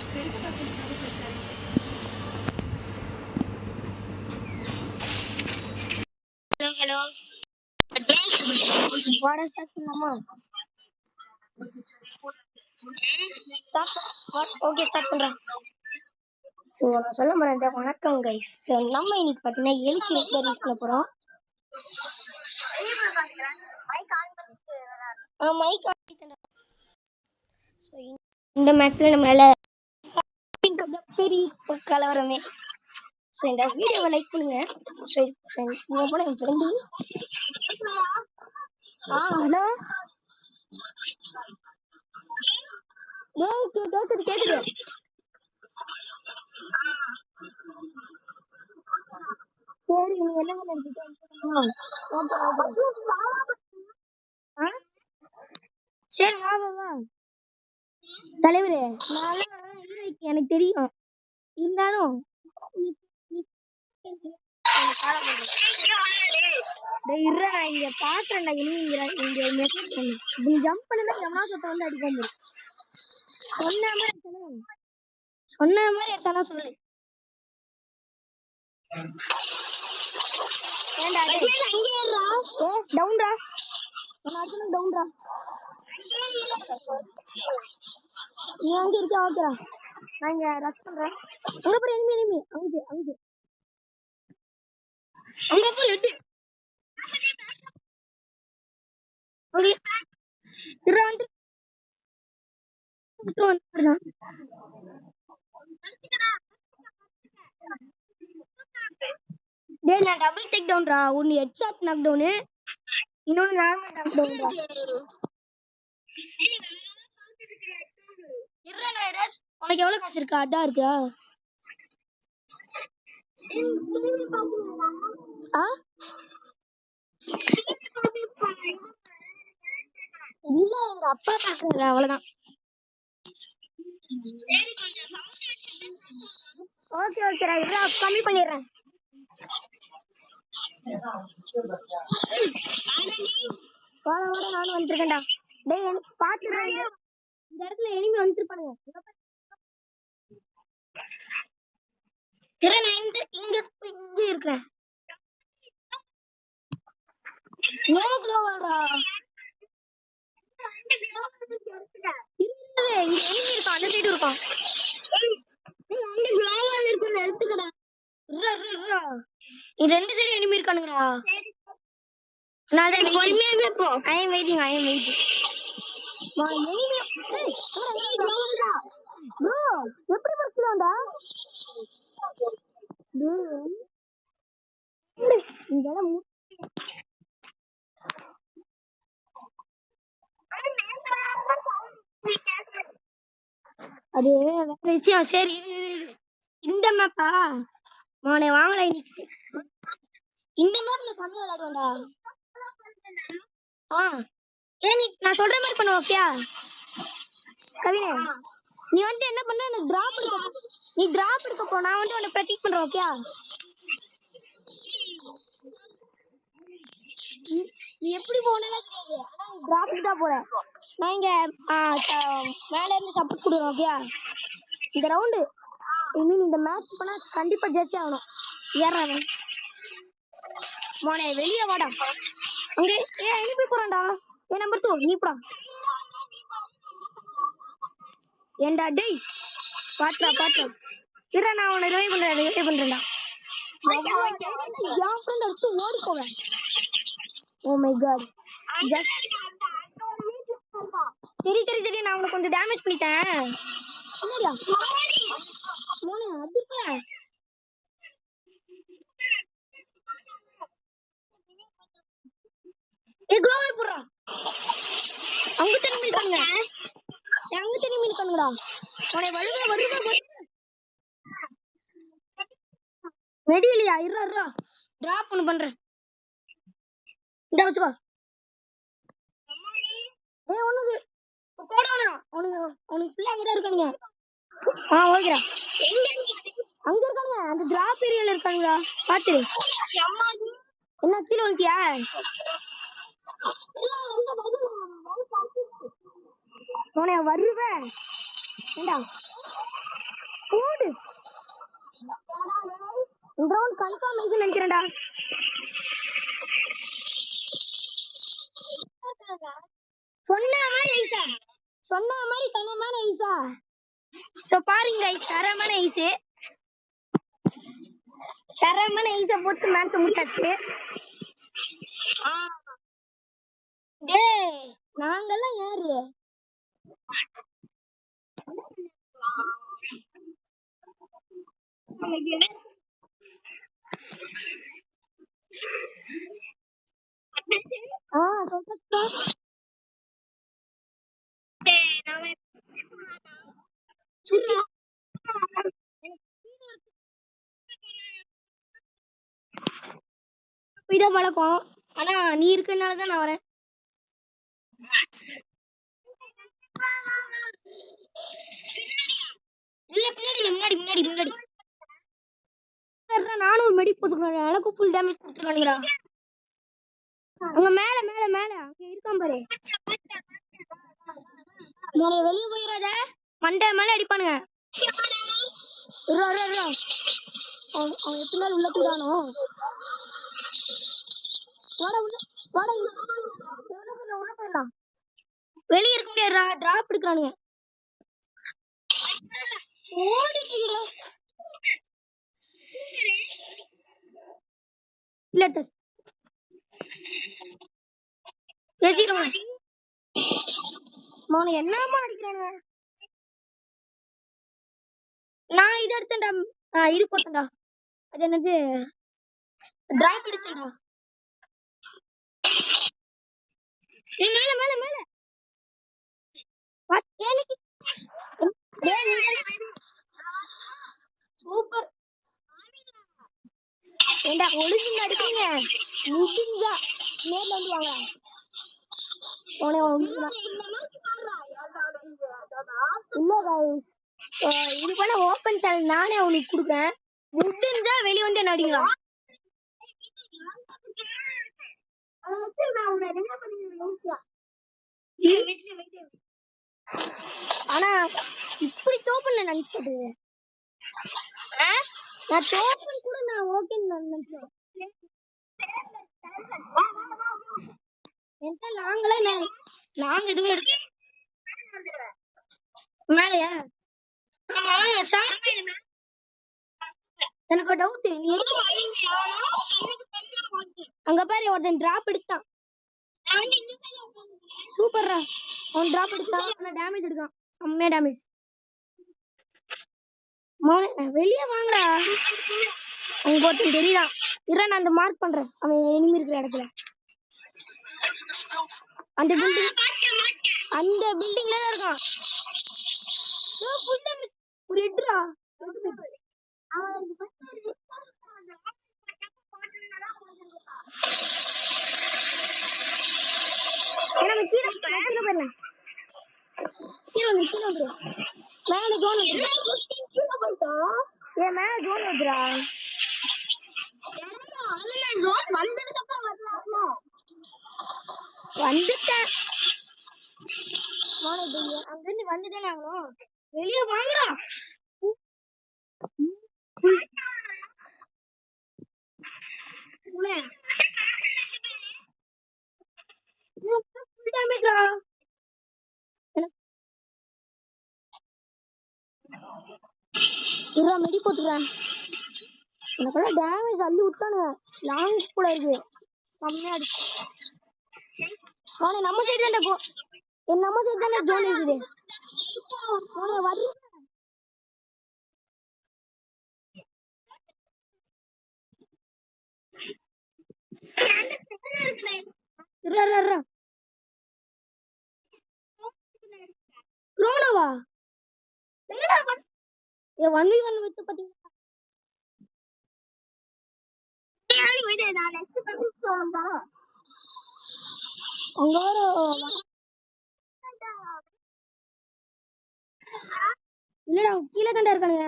Hello வாடா start பண்ணலாமா? Okay start பண்றேன். ஸோ நான் சொல்ல மாட்டேன். வணக்கம் கைஸ். நம்ம இன்னைக்கு பார்த்தீங்கன்னா எலிக்கு ரிப்பேர் பண்ண போறோம். இந்த மேட்ச்ல நம்மளால பெரிய கலவரமே. ஸோ இந்த வீடியோவை லைக் பண்ணுங்க. இவங்க போல என் ஃப்ரெண்டு. ஹலோ கேக்குது கேக்குது. சரி நீ என்ன பண்ணிட்டு சரி வா வா வா தலைவரே. நான் எனக்கு தெரியும் இருந்தாலும் நான் இங்க பாக்குறேன்டா. இங்க மெசேஜ் பண்ணு. நீ ஜம்ப் பண்ணல எவனா சொட்ட வந்து அடிக்க முடியும். சொன்ன மாதிரி அடிச்சானா சொல்லு. ஏண்டா டவுன்டா டவுன்டா. நீ அங்க இருக்க ஓகேடா. நான் இங்க ரஷ் பண்றேன். அங்க போய் எனிமி அங்க அங்க அங்க போய் எட்டு நான் டபுள் டேக் டவுன்டா. ஒன்னு ஹெட்ஷாட் நாக் டவுன், இன்னொன்னு நார்மல் நாக் டவுன்டா. உனக்கு எவ்வளவு காசு இருக்கா? அதான் இருக்கா? இல்ல எங்க அப்பா பாக்குறாரு அவ்வளவுதான். ஓகே ஓகேடா இதா கம்மி பண்ணிடுறேன். வாட வாட நானும் வந்துருக்கேன்டா. டேய் எனக்கு பாத்துறேன். இந்த இடத்துல எனிமி வந்துருப்பானுங்க. நான் இங்க இருக்கேன். நோ க்ளோவல்டா. இங்க எனிமி இருக்கான். அந்த சைடு இருக்கான். அங்க க்ளோவல் இருக்குன்னு எடுத்துக்கடா. ரெண்டு சைடு எனிமி இருக்கானுங்கடா. நான் அதை பொறுமையாவே போ. ஐ அம் வெயிட்டிங் வா எனிமி. ப்ரோ எப்படி பறக்கலாம்டா? இதெல்லாம் அது வேற விஷயம். சரி இந்த மேப்பா மோனே வாங்கடா. இந்த மேப் நான் செம்மையா விளையாடுவேன்டா. நீ நான் சொல்ற மாதிரி பண்ண ஓகேயா கவினே? நீ வந்து என்ன பண்ண, எனக்கு டிராப் எடுக்க. நீ டிராப் எடுக்க போ, நான் வந்து உன்னை ப்ராக்டிஸ் பண்றேன் ஓகேயா? நீ எப்படி போனாலும் தெரியாது. ஆனா நீ டிராப் தான் போற. நான் இங்க மேல இருந்து சப்போர்ட் கொடுக்குறேன் ஓகேயா? இந்த ரவுண்டு இந்த மேட்ச் பண்ணா கண்டிப்பா ஜெயிச்சே ஆகணும். ஏறானே மோனே வெளியே வாடா. அங்கே எனிமி போறான்டா. நம்பர் 2 நீ போடா. ஏண்டா டேய் பாத்ரா இரு நான் உன்னை ரிவைவ் பண்றேன்டா. என் ஃப்ரெண்ட் அடுத்து ஓடி போவேன். Oh my god. சரி நான் உனக்கு கொஞ்சம் டேமேஜ் பண்ணிட்டேன். மோனே அதுப்பா க்ளோவல் போடுறா. அங்க திரும்பி இருக்கானுங்கடா. உன்னை வருக வெடியிலையா? இருறா டிராப் ஒன்று பண்றேன். இந்த வச்சுக்கோ. ஒண்ணுது போடணும். அவனுக்கு ஃபுல்லா அங்கதான் இருக்கானுங்க. ஓகேடா. அங்க இருக்கானுங்க. அந்த டிராப் ஏரியால இருக்கானுங்களா பாத்து. என்ன கீழே வந்துட்டியா? வருவேன் ஏண்டா போடு இந்த ரவுண்ட் கன்ஃபார்ம் ஐஸ் நினைக்கிறேன்டா. சொன்ன மாதிரி தனமான ஐஸா. சோ பாருங்க தரமான ஐஸ். தரமான ஐஸ போட்டு மேட்ச் முடிச்சாச்சு. டேய் நாங்கெல்லாம் யாரு? இதான் வழக்கம். ஆனா நீ இருக்கனாலதான் நான் வரேன். இல்ல பின்னாடி முன்னாடி முன்னாடி முன்னாடி. நானும் மெடி போட்டுக்கிறேன். எனக்கு ஃபுல் டேமேஜ் கொடுத்துருக்கானுங்கடா. அங்க மேல மேல மேல அங்க இருக்கான் பாரு. மோனே வெளிய போயிராத. மண்டை மேல அடிப்பானுங்க. அவன் எப்படி மேல உள்ள போயிடானோ. வாடா உள்ள போயிடலாம். வெளிய இருக்க முடியாதுடா. டிராப் எடுக்கிறானுங்க. ஓடிட்டீங்கடா. இல்ல டஸ் பேசிடுவான். மோனே என்னமா அடிக்கிறானுங்க. நான் இது எடுத்தேன்டா. இது போட்டேன்டா. அது என்னது டிராப் எடுத்தேன்டா. மேல மேல மேல சூப்பர். ஏண்டா ஒளிஞ்சு அடிக்கிறீங்க. முடிஞ்சா நேர்ல வந்து வாங்க. இல்ல गाइस இது போல ஓபன் சேனல் நானே உங்களுக்கு கொடுக்குறேன். முடிஞ்சா வெளிய வந்து என்ன அடிக்கலாம். ஆனா இப்படி தோப்பன்ல நினைச்சிட்டு நான் தோப்பன் கூட நான் ஓகேன்னு நினைச்சேன். நாங்க எதுவும் எடுக்க மேலையா. எனக்கு டவுட். அங்க பாரு ஒருத்தன் டிராப் எடுத்தான். சூப்பர்ரா. அவன் டிராப் எடுத்தான். ஆனா டேமேஜ் எடுத்தான். செம்ம டேமேஜ். வெளிய வாங்கடா. அங்க ஒருத்தன் தெரியலாம். இரு நான் அந்த மார்க் பண்றேன். அவன் எனிமி இருக்கிற இடத்துல. அந்த பில்டிங்ல தான் இருக்கான். ஒரு ஹெட்ரா. மேல ஜோன் வருதுடா. வந்துட்டேன். அங்கிருந்து வந்துதானே ஆகணும். வெளியே வாங்கடா. மெடி போட்டுறேன். டேமேஜ் அள்ளி விட்டானுங்க. லாங் கூட இருக்கு. கம்மியா இருக்கு. நம்ம சைடு தானே நம்ம சைடு தானே ஜோன் இருக்குது. க்ரோனோவா என்னடா 1v1 வித்து பாத்தீங்க. இல்லடா கீழே தாண்டா இருக்கானுங்க.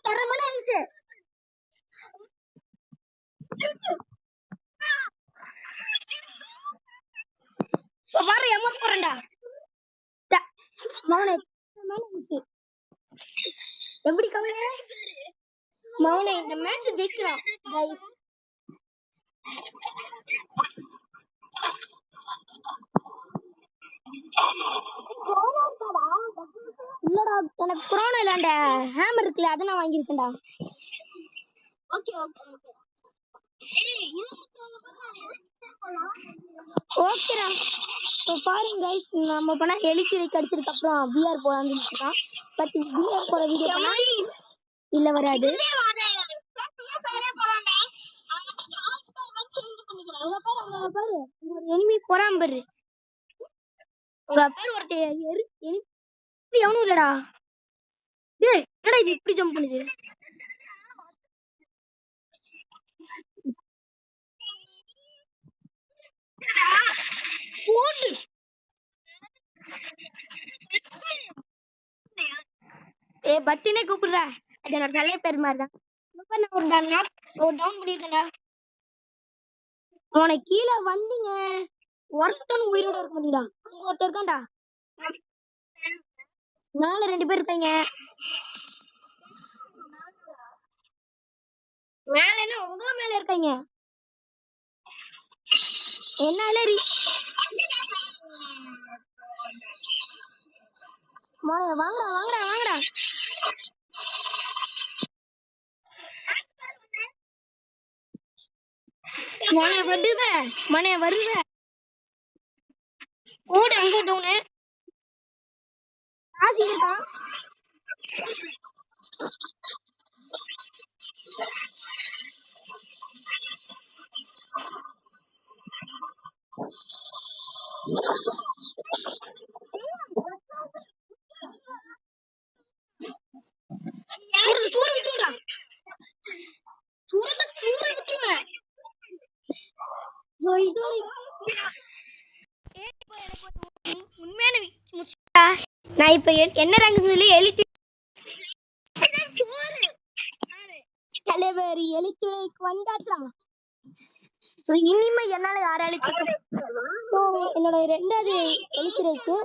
தரமான ஐஸ். வர எமோட் போறேன்டா. மவனே எப்படி கவலை மவனே இந்த மேட்ச் ஜெயிக்கலாம் கைஸ். இல்லடா எனக்கு குரோனா இல்லண்ட ஹேமர் இருக்குல்ல அதை நான் வாங்கியிருக்கேன்டா. ஓகேடா. இப்போ பாருங்க கைஸ் நம்ம பண்ணா எலிக்கிரைக்கு அடிச்சதுக்கு அப்புறம் பிஆர் போலான்னு சொல்லிட்டுதான். பட் பிஆர் போற வீடியோ பண்ணா இல்ல வராது. பாரு ஒரு எனிமி போறான் பாரு. உங்க பேர் ஒருத்தர் எவனும் இல்லடா. டேய் என்னடா இது இப்படி ஜம்ப் பண்ணுது. ஏ பத்தினே கூப்பிடுற அது என்னோட தலைய பேர் மாதிரிதான். ஒரு டவுன் பண்ணிருக்கேன்டா. உனக்கு கீழே வந்தீங்க ஒருத்தனும் உயிரோட இருக்க மாட்டீங்கடா. அங்க ஒருத்தர் இருக்கான்டா. மேல 2 பேர் இருக்காங்க. மேல என்ன உங்க மேல இருக்காங்க. என்னால வாங்கடா வாங்கடா வாங்கடா. மனே வருவேன் ஓடு அங்க டவுனு காசி இருக்கா. நான் இப்ப என்ன ரேங்க் சொல்லி எழுதி தலைவர் எழுத்துக்கு வந்தாச்சா. சோ இனிமே என்னால யாராலும் சோ என்னோட 2வது எழுத்துரைக்கு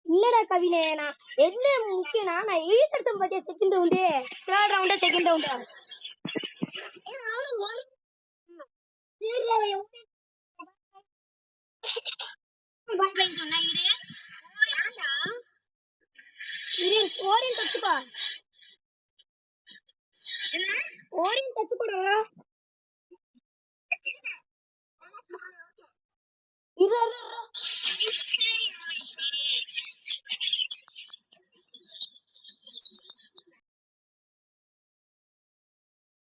இல்லடா கவினே நான் என்ன முக்கியம்னா நான் ஈசட்டம் பத்திய செகண்ட் ரவுண்டு தேர்ட் ரவுண்டா செகண்ட் ரவுண்டா ஓரியன் தச்சுப்பா ஓரியன் தச்சுப்படா